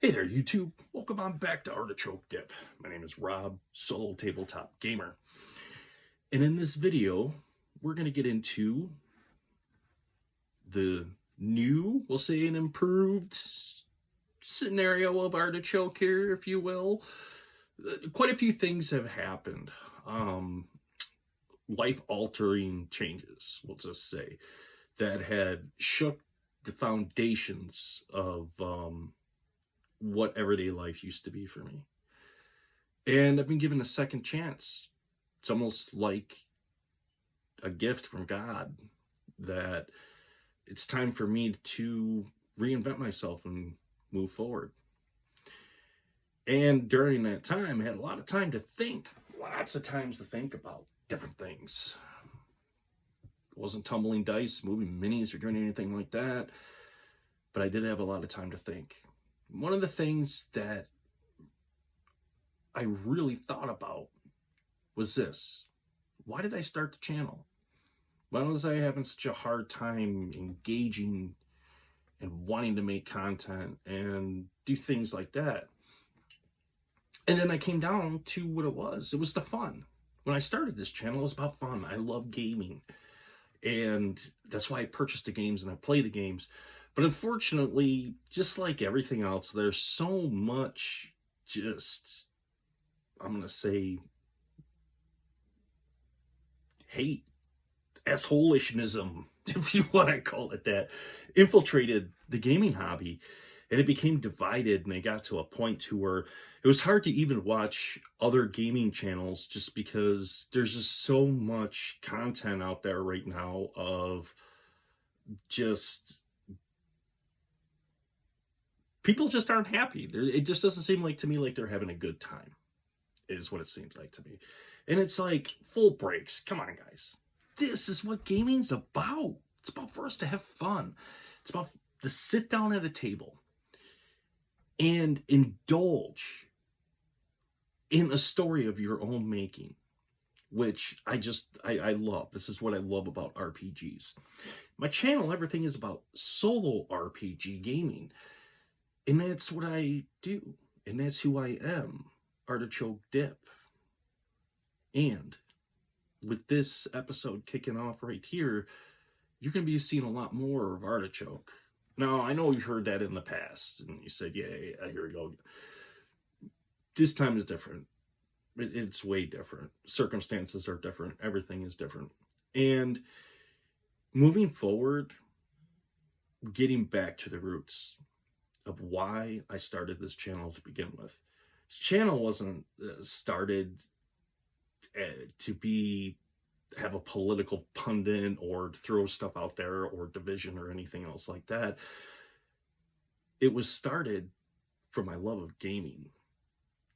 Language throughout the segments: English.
Hey there, YouTube. Welcome on back to Artichoke Dip. My name is Rob, solo tabletop gamer. And in this video, we're going to get into the new, we'll say an improved scenario of Artichoke here, if you will. Quite a few things have happened. Life-altering changes, we'll just say, that had shook the foundations of what everyday life used to be for me. And I've been given a second chance. It's almost like a gift from God that it's time for me to reinvent myself and move forward. And during that time, I had a lot of time to think, lots of times to think about different things. I wasn't tumbling dice, moving minis, or doing anything like that, but I did have a lot of time to think. One of the things that I really thought about was this. Why did I start the channel? Why was I having such a hard time engaging and wanting to make content and do things like that? And then I came down to what it was. It was the fun. When I started this channel, it was about fun. I love gaming. And that's why I purchased the games and I play the games. But unfortunately, just like everything else, there's so much just, I'm going to say, hate, assholishness, if you want to call it that, infiltrated the gaming hobby. And it became divided, and it got to a point to where it was hard to even watch other gaming channels just because there's just so much content out there right now of just people just aren't happy. It just doesn't seem like to me like they're having a good time, is what it seems like to me. And it's like, full breaks. Come on, guys. This is what gaming's about. It's about for us to have fun. It's about to sit down at a table and indulge in a story of your own making, which I love. This is what I love about RPGs. My channel, everything is about solo RPG gaming. And that's what I do. And that's who I am, Artichoke Dip. And with this episode kicking off right here, you're going to be seeing a lot more of Artichoke. Now, I know you've heard that in the past, and you said, yeah, here we go. This time is different. It's way different. Circumstances are different. Everything is different. And moving forward, getting back to the roots of why I started this channel to begin with. This channel wasn't started to have a political pundit or throw stuff out there or division or anything else like that. It was started for my love of gaming,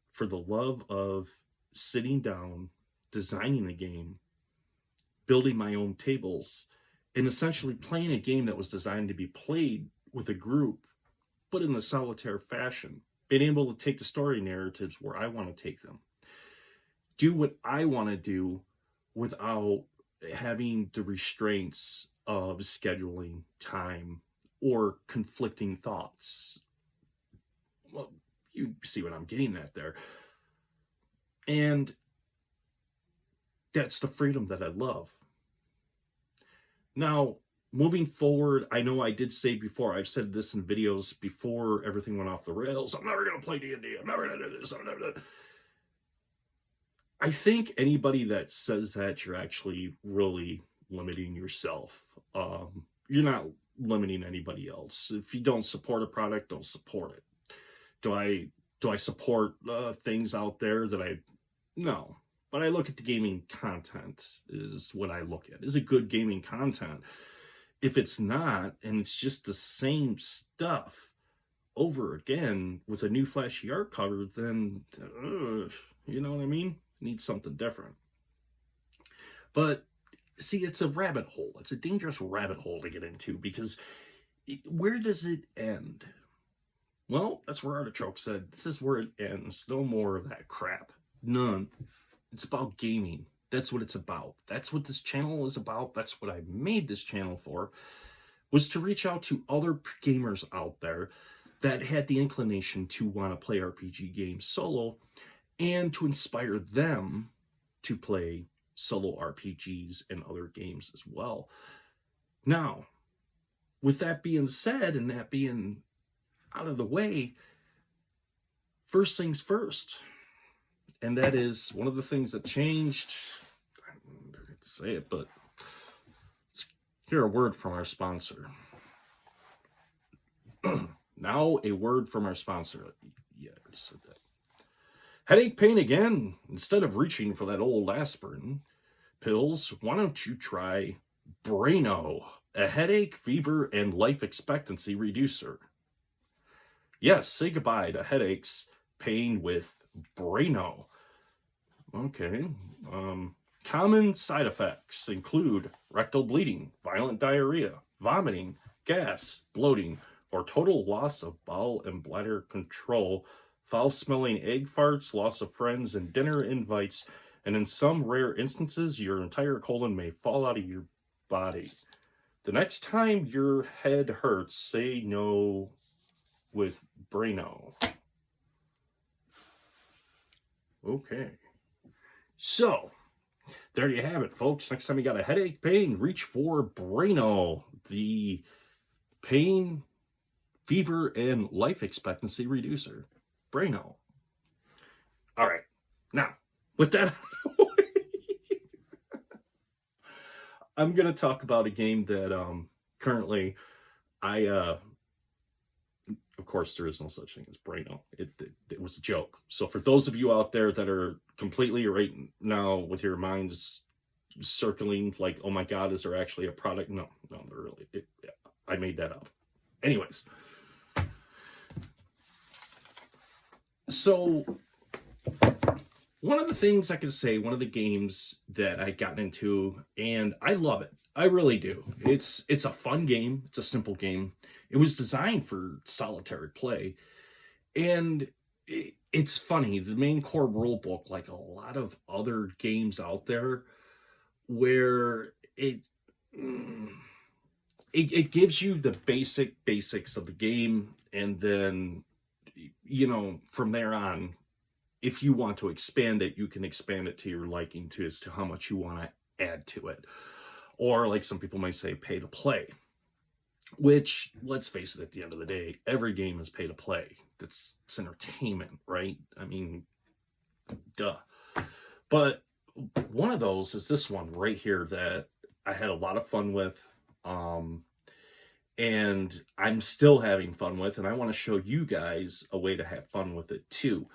for the love of sitting down, designing a game, building my own tables, and essentially playing a game that was designed to be played with a group, but in a solitaire fashion, being able to take the story narratives where I want to take them, do what I want to do without having the restraints of scheduling time or conflicting thoughts. Well, you see what I'm getting at there. And that's the freedom that I love. Now, moving forward, I know I did say before, I've said this in videos before everything went off the rails, I'm never going to play D&D, I'm never going to do this, I'm never going to... I think anybody that says that, you're actually really limiting yourself. You're not limiting anybody else. If you don't support a product, don't support it. Do I support things out there that no. But I look at the gaming content is what I look at. Is it good gaming content? If it's not, and it's just the same stuff over again with a new flashy art cover, then, you know what I mean? Need something different. But see, it's a rabbit hole. It's a dangerous rabbit hole to get into, because where does it end? Well, that's where Artichoke said, this is where it ends. No more of that crap. None. It's about gaming. That's what it's about. That's what this channel is about. That's what I made this channel for, was to reach out to other gamers out there that had the inclination to want to play RPG games solo and to inspire them to play solo RPGs and other games as well. Now, with that being said and that being out of the way, first things first. And that is one of the things that changed. I don't know how to say it, but let's hear a word from our sponsor. Now, a word from our sponsor. Yeah, I already said that. Headache pain again? Instead of reaching for that old aspirin pills, why don't you try Braino, a headache, fever, and life expectancy reducer? Yes, say goodbye to headaches, pain with Braino. Okay. Common side effects include rectal bleeding, violent diarrhea, vomiting, gas, bloating, or total loss of bowel and bladder control, foul-smelling egg farts, loss of friends and dinner invites, and in some rare instances, your entire colon may fall out of your body. The next time your head hurts, say no with Braino. Okay. So, there you have it, folks. Next time you got a headache, pain, reach for Braino, the pain, fever, and life expectancy reducer. Braino. All right. Now, with that out of the way, I'm going to talk about a game that currently of course, there is no such thing as Braino. It was a joke. So for those of you out there that are completely right now with your minds circling like, oh my God, is there actually a product? No, there really. I made that up. Anyways. So one of the things I can say, one of the games that I got into, and I love it. I really do. It's a fun game. It's a simple game. It was designed for solitary play. And it's funny. The main core rule book, like a lot of other games out there, where it gives you the basics of the game. And then, from there on, if you want to expand it, you can expand it to your liking as to how much you want to add to it. Or like some people might say, pay to play. Which, let's face it, at the end of the day, every game is pay to play. It's entertainment, right? I mean, duh. But one of those is this one right here that I had a lot of fun with. And I'm still having fun with, and I want to show you guys a way to have fun with it too.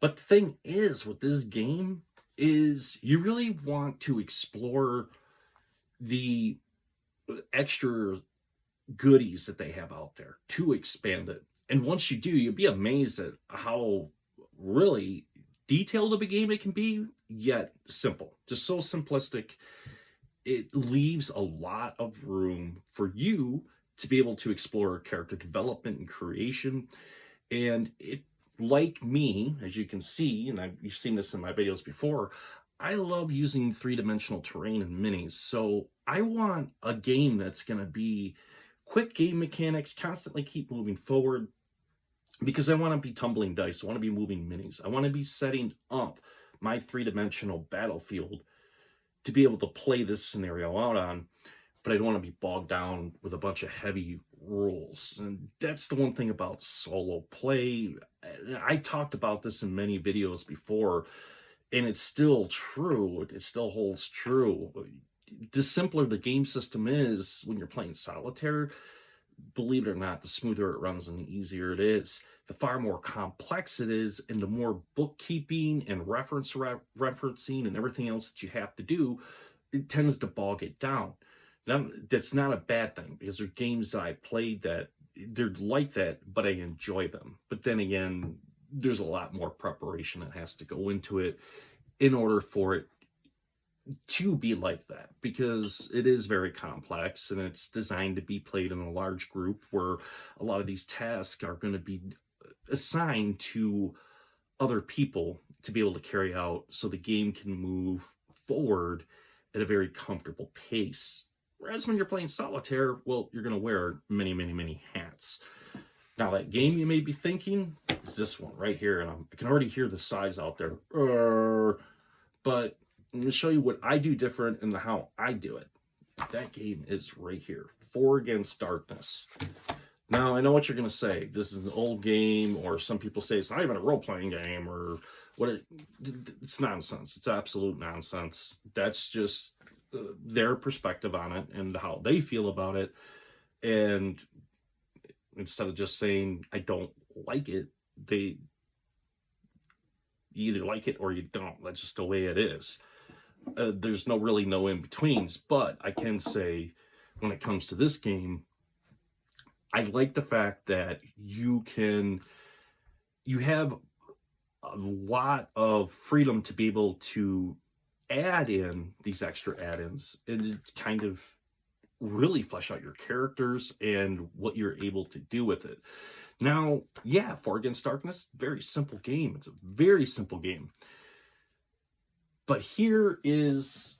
But the thing is, with this game, is you really want to explore the extra goodies that they have out there to expand it. And once you do, you'll be amazed at how really detailed of a game it can be, yet simple. Just so simplistic. It leaves a lot of room for you to be able to explore character development and creation. And it, like me, as you can see, and you've seen this in my videos before, I love using three-dimensional terrain and minis. So I want a game that's going to be quick game mechanics, constantly keep moving forward, because I want to be tumbling dice. I want to be moving minis. I want to be setting up my three-dimensional battlefield to be able to play this scenario out on, but I don't want to be bogged down with a bunch of heavy rules. And that's the one thing about solo play. I talked about this in many videos before, and it's still true. It still holds true. The simpler the game system is when you're playing solitaire, believe it or not, the smoother it runs and the easier it is. The far more complex it is, and the more bookkeeping and referencing and everything else that you have to do, it tends to bog it down. Now, that's not a bad thing, because there are games that I played that they're like that, but I enjoy them. But then again, there's a lot more preparation that has to go into it in order for it to be like that, because it is very complex and it's designed to be played in a large group where a lot of these tasks are going to be assigned to other people to be able to carry out, so the game can move forward at a very comfortable pace. Whereas when you're playing solitaire, well, you're going to wear many, many, many hats. Now, that game you may be thinking is this one right here, and I can already hear the sighs out there. But I'm going to show you what I do different and how I do it. That game is right here, For Against Darkness. Now, I know what you're going to say. This is an old game, or some people say it's not even a role-playing game, or what. It's nonsense. It's absolute nonsense. That's just their perspective on it and how they feel about it. And instead of just saying, I don't like it, you either like it or you don't. That's just the way it is. There's really no in-betweens. But I can say, when it comes to this game, I like the fact that you have a lot of freedom to be able to add in these extra add-ins and kind of really flesh out your characters and what you're able to do with it. Now, yeah, For Against Darkness, very simple game. It's a very simple game. But here is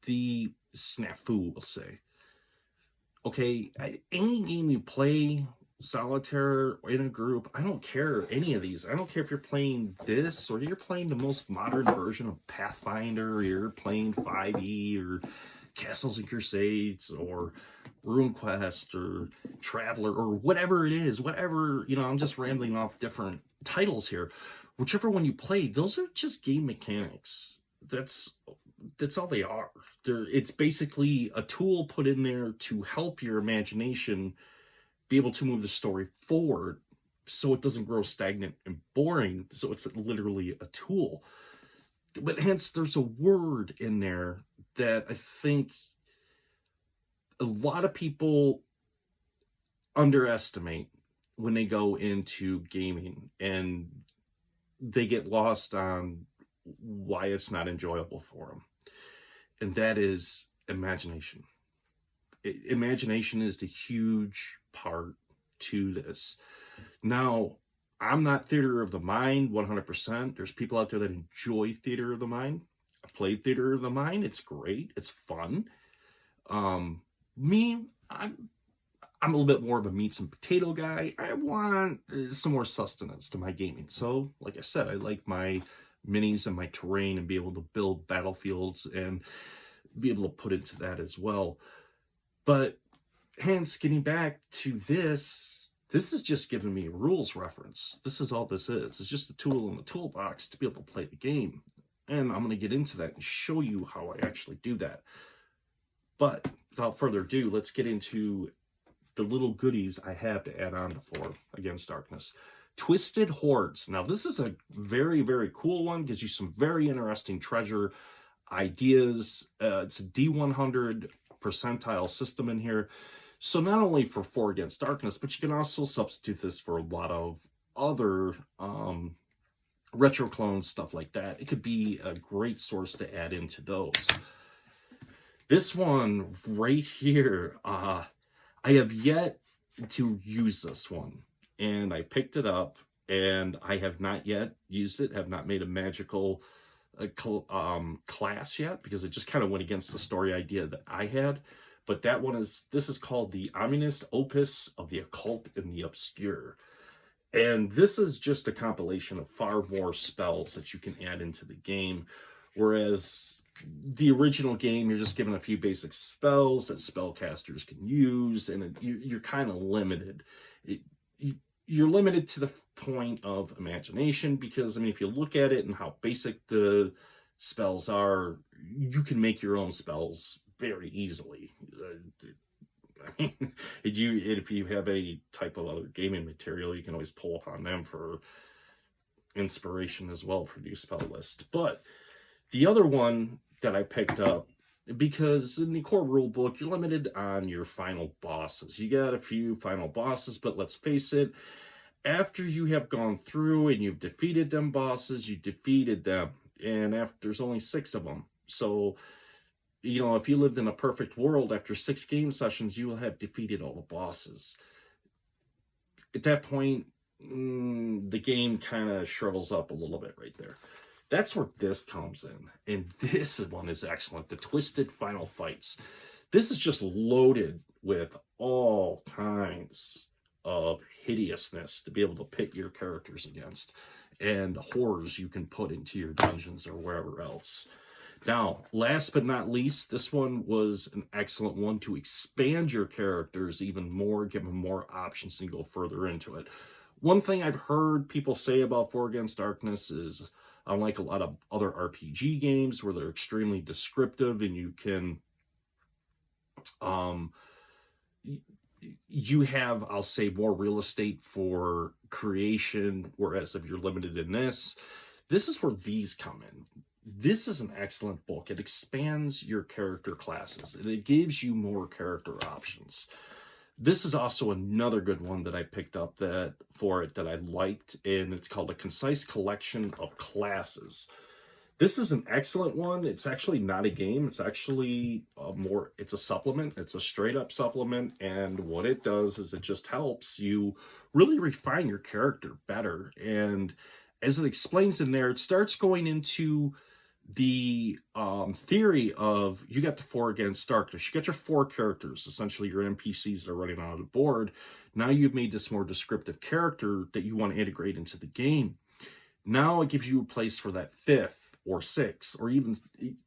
the snafu, we'll say. Okay, any game you play, solitaire or in a group, I don't care any of these. I don't care if you're playing this or you're playing the most modern version of Pathfinder, or you're playing 5e or Castles and Crusades or RuneQuest or Traveler or whatever it is, whatever, I'm just rambling off different titles here. Whichever one you play, those are just game mechanics. That's all they are. It's basically a tool put in there to help your imagination be able to move the story forward so it doesn't grow stagnant and boring. So it's literally a tool. But hence, there's a word in there that I think a lot of people underestimate when they go into gaming, and they get lost on why it's not enjoyable for them. And that is imagination. Imagination is the huge part to this. Now, I'm not theater of the mind 100%. There's people out there that enjoy theater of the mind. I played theater of the mind. It's great. It's fun. Me, I'm a little bit more of a meats and potato guy. I want some more sustenance to my gaming. So, like I said, I like my minis and my terrain and be able to build battlefields and be able to put into that as well. But hence, getting back to this is just giving me a rules reference. This is all this is. It's just a tool in the toolbox to be able to play the game. And I'm going to get into that and show you how I actually do that. But without further ado, let's get into the little goodies I have to add on to For Against Darkness. Twisted Hordes. Now, this is a very, very cool one. Gives you some very interesting treasure ideas. It's a D100 percentile system in here. So not only for Against Darkness, but you can also substitute this for a lot of other retro clones, stuff like that. It could be a great source to add into those. This one right here, I have yet to use this one. And I picked it up, and I have not yet used it, have not made a magical class yet, because it just kind of went against the story idea that I had. But this is called the Ominous Opus of the Occult and the Obscure. And this is just a compilation of far more spells that you can add into the game. Whereas the original game, you're just given a few basic spells that spellcasters can use, and you're kind of limited. You're limited to the point of imagination, because, if you look at it and how basic the spells are, you can make your own spells very easily. If you have any type of other gaming material, you can always pull upon them for inspiration as well for new spell list. But the other one that I picked up, because in the core rule book, you're limited on your final bosses. You got a few final bosses, but let's face it, after you have gone through and you've defeated them bosses, you defeated them. And there's only 6 of them. So, if you lived in a perfect world, after 6 game sessions, you will have defeated all the bosses. At that point, the game kind of shrivels up a little bit right there. That's where this comes in. And this one is excellent. The Twisted Final Fights. This is just loaded with all kinds of hideousness to be able to pit your characters against, and horrors you can put into your dungeons or wherever else. Now, last but not least, this one was an excellent one to expand your characters even more, give them more options, and go further into it. One thing I've heard people say about For Against Darkness is, unlike a lot of other RPG games where they're extremely descriptive and you can, you have, I'll say, more real estate for creation, whereas if you're limited in this is where these come in. This is an excellent book. It expands your character classes and it gives you more character options. This is also another good one that I picked up that I liked, and it's called A Concise Collection of Classes. This is an excellent one. It's actually not a game. It's actually it's a supplement. It's a straight up supplement. And what it does is it just helps you really refine your character better. And as it explains in there, it starts going into the theory of, you got the For Against Darkness. You got your 4 characters, essentially your NPCs that are running on the board. Now you've made this more descriptive character that you want to integrate into the game. Now it gives you a place for that 5th or 6th or even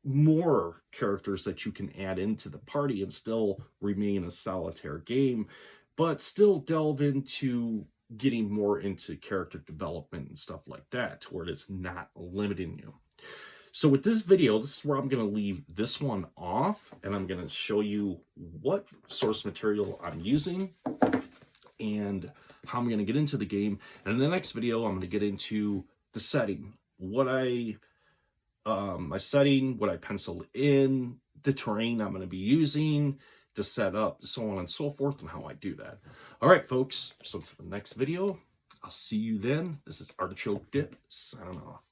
more characters that you can add into the party and still remain a solitaire game, but still delve into getting more into character development and stuff like that, to where it's not limiting you. So with this video, this is where I'm going to leave this one off, and I'm going to show you what source material I'm using and how I'm going to get into the game. And in the next video, I'm going to get into the setting, what my setting, what I penciled in, the terrain I'm going to be using to set up, so on and so forth, and how I do that. All right, folks, so to the next video. I'll see you then. This is Artichoke Dip, signing off.